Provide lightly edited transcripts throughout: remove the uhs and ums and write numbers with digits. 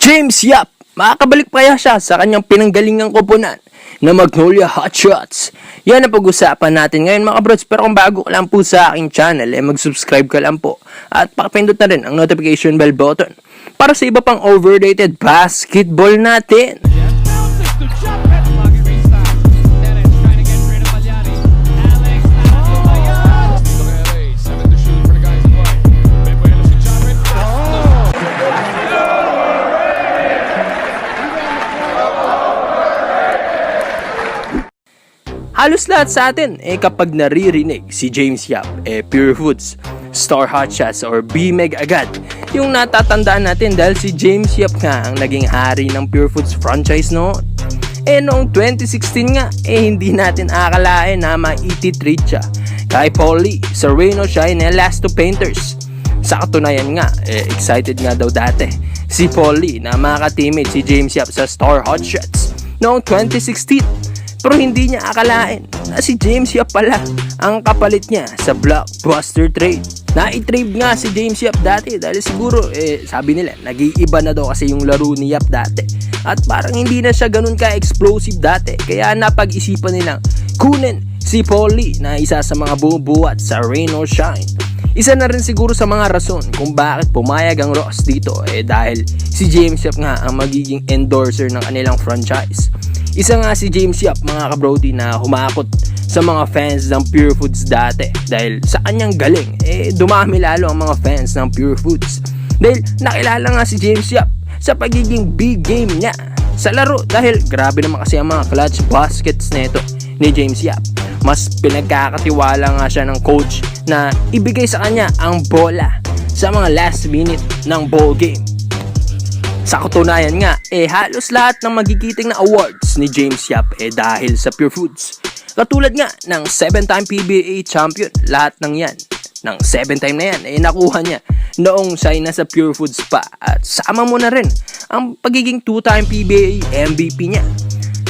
James Yap, makakabalik pa kaya siya sa kanyang pinanggalingang koponan na Magnolia Hotshots? Yan ang pag-usapan natin ngayon mga kabrods. Pero kung bago ka lang po sa aking channel, mag-subscribe ka lang po at pakipindot na rin ang notification bell button para sa iba pang overrated basketball natin. Halos lahat sa atin kapag naririnig si James Yap Pure Foods, Star Hotshots or B-Meg agad yung natatandaan natin dahil si James Yap nga ang naging hari ng Pure Foods franchise noon. Noong 2016 nga hindi natin akalain na ma-trade siya kay Paulie sa Rain or Shine Last Two Painters. Sa katunayan nga excited nga daw dati si Paulie na makateammate si James Yap sa Star Hotshots noong 2016. Pero hindi niya akalain na si James Yap pala ang kapalit niya sa blockbuster trade. Na-trade nga si James Yap dati dahil siguro sabi nila nag-iiba na daw kasi yung laro ni Yap dati. At parang hindi na siya ganun ka-explosive dati. Kaya napag-isipan nilang kunin si Paulie na isa sa mga bumubuhat sa Rain or Shine. Isa na rin siguro sa mga rason kung bakit pumayag ang Ross dito dahil si James Yap nga ang magiging endorser ng kanilang franchise. Isa nga si James Yap mga kabrody na humakot sa mga fans ng Pure Foods dati dahil sa kanyang galing dumami lalo ang mga fans ng Pure Foods dahil nakilala nga si James Yap sa pagiging big game niya sa laro dahil grabe naman kasi ang mga clutch baskets nito ni James Yap. Mas pinagkakatiwala nga siya ng coach na ibigay sa kanya ang bola sa mga last minute ng ball game. Sa katunayan nga, halos lahat ng magigiting na awards ni James Yap dahil sa Pure Foods. Katulad nga ng 7-time PBA champion, lahat ng yan, ng 7-time na yan, nakuha niya noong siya nasa Pure Foods pa. At sama mo na rin ang pagiging 2-time PBA MVP niya.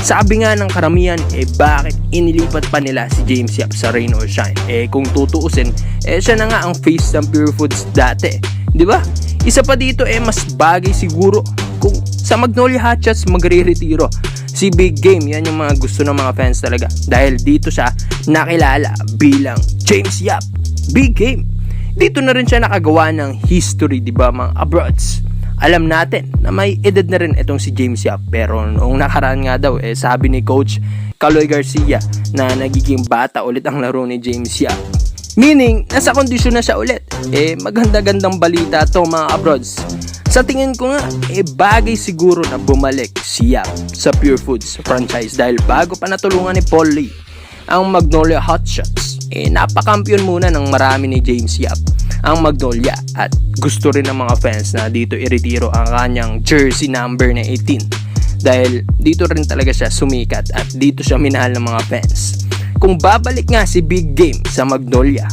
Sabi nga ng karamihan, bakit inilipat pa nila si James Yap sa Rain or Shine? Kung tutuusin, siya na nga ang face ng Pure Foods dati. Di ba? Isa pa dito mas bagay siguro kung sa Magnolia Hotshots magre-retiro si Big Game. Yan yung mga gusto ng mga fans talaga dahil dito siya nakilala bilang James Yap Big Game. Dito na rin siya nakagawa ng history, di ba mga abroads? Alam natin na may edad na rin itong si James Yap pero noong nakaraan nga daw sabi ni Coach Kaloy Garcia na nagiging bata ulit ang laro ni James Yap. Meaning, nasa kondisyon na siya ulit. Maganda-gandang balita to mga abroads. Sa tingin ko nga, bagay siguro na bumalik si Yap sa Pure Foods franchise dahil bago pa natulungan ni Paulie ang Magnolia Hotshots, napakampiyon muna ng marami ni James Yap ang Magnolia at gusto rin ng mga fans na dito iretiro ang kanyang jersey number na 18 dahil dito rin talaga siya sumikat at dito siya minahal ng mga fans. Kung babalik nga si Big Game sa Magnolia,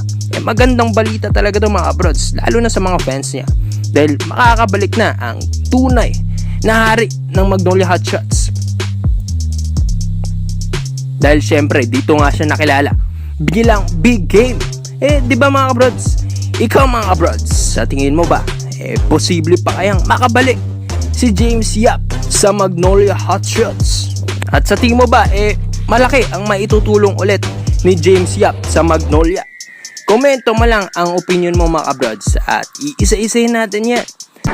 magandang balita talaga ito mga abroads, lalo na sa mga fans niya dahil makakabalik na ang tunay na hari ng Magnolia Hotshots. Dahil syempre dito nga siya nakilala bilang Big Game. Di ba mga abroads? Ikaw mga abroads, sa tingin mo ba posible pa kayang makabalik si James Yap sa Magnolia Hotshots? At sa tingin mo ba malaki ang maitutulong ulit ni James Yap sa Magnolia? Komento mo lang ang opinion mo mga kabrods at iisa-isahin natin yan.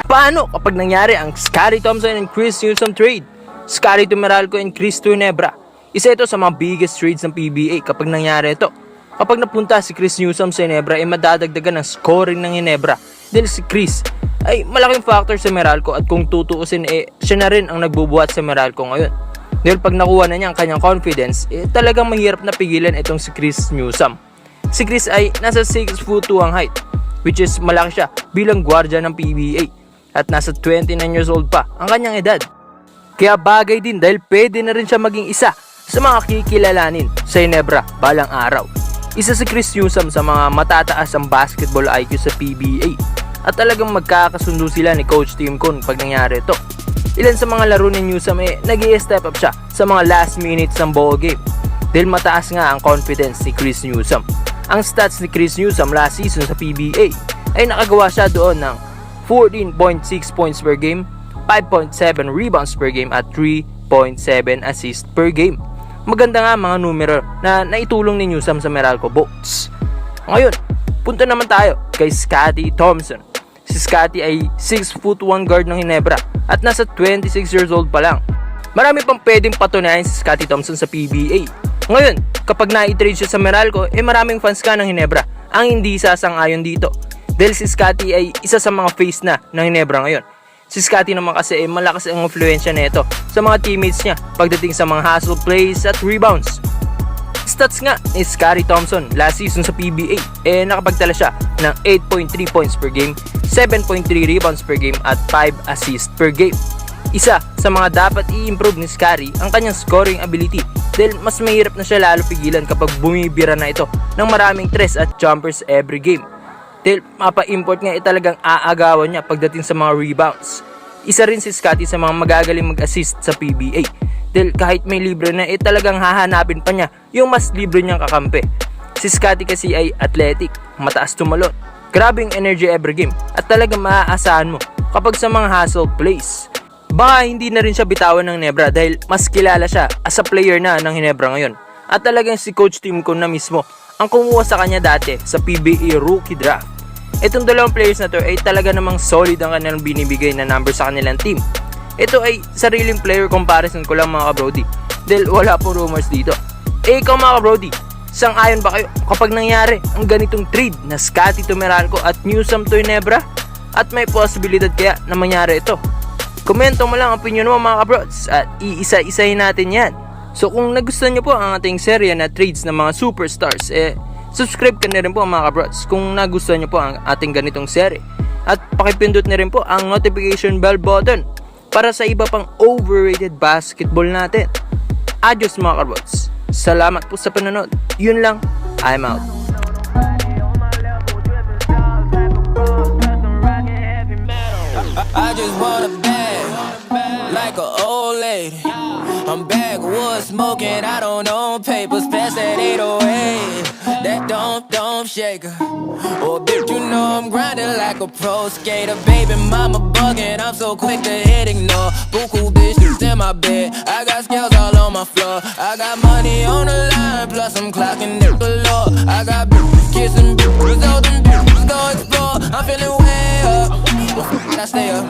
Paano kapag nangyari ang Scottie Thompson and Chris Newsome trade? Scottie to Meralco and Chris to Ginebra. Isa ito sa mga biggest trades ng PBA kapag nangyari ito. Kapag napunta si Chris Newsome sa Ginebra madadagdagan ng scoring ng Ginebra dahil si Chris ay malaking factor sa Meralco at kung tutuusin siya na rin ang nagbubuhat sa Meralco ngayon. Dahil pag nakuha na niya ang kanyang confidence, talagang mahirap na pigilan itong si Chris Newsome. Si Chris ay nasa 6'2" ang height, which is malaki siya bilang gwardiya ng PBA. At nasa 29 years old pa ang kanyang edad. Kaya bagay din dahil pwede na rin siya maging isa sa mga kikilalanin sa Ginebra balang araw. Isa si Chris Newsome sa mga matataas ang basketball IQ sa PBA. At talagang magkakasundo sila ni Coach Tim Con pag nangyari ito. Ilan sa mga laro ni Newsome nag-i-step up siya sa mga last minutes ng ball game dahil mataas nga ang confidence ni Chris Newsome. Ang stats ni Chris Newsome last season sa PBA ay nakagawa siya doon ng 14.6 points per game, 5.7 rebounds per game at 3.7 assists per game. Maganda nga mga numero na naitulong ni Newsome sa Meralco Bolts. Ngayon, punta naman tayo kay Scottie Thompson. Si Scottie ay 6'1" guard ng Ginebra at nasa 26 years old pa lang. Marami pang pwedeng patunayan si Scottie Thompson sa PBA. Ngayon, kapag na-trade siya sa Meralco, maraming fans ka ng Ginebra ang hindi sasang-ayon dito. Dahil si Scottie ay isa sa mga face na ng Ginebra ngayon. Si Scottie naman kasi malakas ang influensya nito sa mga teammates niya pagdating sa mga hustle plays at rebounds. Stats nga ni Scottie Thompson last season sa PBA, nakapagtala siya ng 8.3 points per game, 7.3 rebounds per game at 5 assists per game. Isa sa mga dapat i-improve ni Scottie ang kanyang scoring ability dahil mas mahirap na siya lalo pigilan kapag bumibira na ito ng maraming tres at jumpers every game. Dahil mapa-import nga talagang aagawan niya pagdating sa mga rebounds. Isa rin si Scottie sa mga magagaling mag-assist sa PBA dahil kahit may libre na talagang hahanapin pa niya yung mas libre niyang kakampi. Si Scottie kasi ay athletic, mataas tumalon, grabing energy every game at talagang maaasahan mo kapag sa mga hustle plays. Baka hindi na rin siya bitawan ng Ginebra dahil mas kilala siya as a player na ng Ginebra ngayon. At talagang si Coach Tim ko na mismo ang kumuha sa kanya dati sa PBA Rookie Draft. Itong dalawang players na to ay talaga namang solid ang kanilang binibigay na number sa kanilang team. Ito ay sariling player comparison ko lang mga kabrody dahil wala pong rumors dito. Ikaw mga kabrody, sang-ayon ba kayo kapag nangyari ang ganitong trade na Scottie to Meralco at Newsome to Ginebra? At may posibilidad kaya na mangyari ito? Komento mo lang ang opinion mo mga kabrods at iisa-isahin natin yan. So kung nagustuhan nyo po ang ating serya na trades ng mga superstars, subscribe ka na rin po mga kabrods kung nagustuhan nyo po ang ating ganitong serye. At pakipindot na rin po ang notification bell button para sa iba pang overrated basketball natin. Adios mga kabrods. Salamat po sa panonood. Yun lang. I'm out. I just want a bag, like an old lady. I'm backwoods smoking, I don't own papers, pass that 808. That don't shake her. Oh, bitch, you know I'm grinding like a pro skater. Baby mama bugging, I'm so quick to hit ignore. Buku bitches in my bed, I got scales all on my floor. I got money on the line, plus I'm clocking it below. I got bitches kissing bitches, all them bitches go explore. I'm feeling way up, I stay up.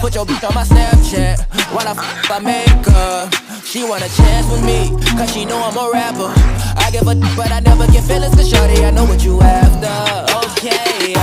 Put your bitch on my Snapchat while I make her. She want a chance with me, cause she know I'm a rapper. I give a but I never get feelings to shorty, I know what you after. Okay,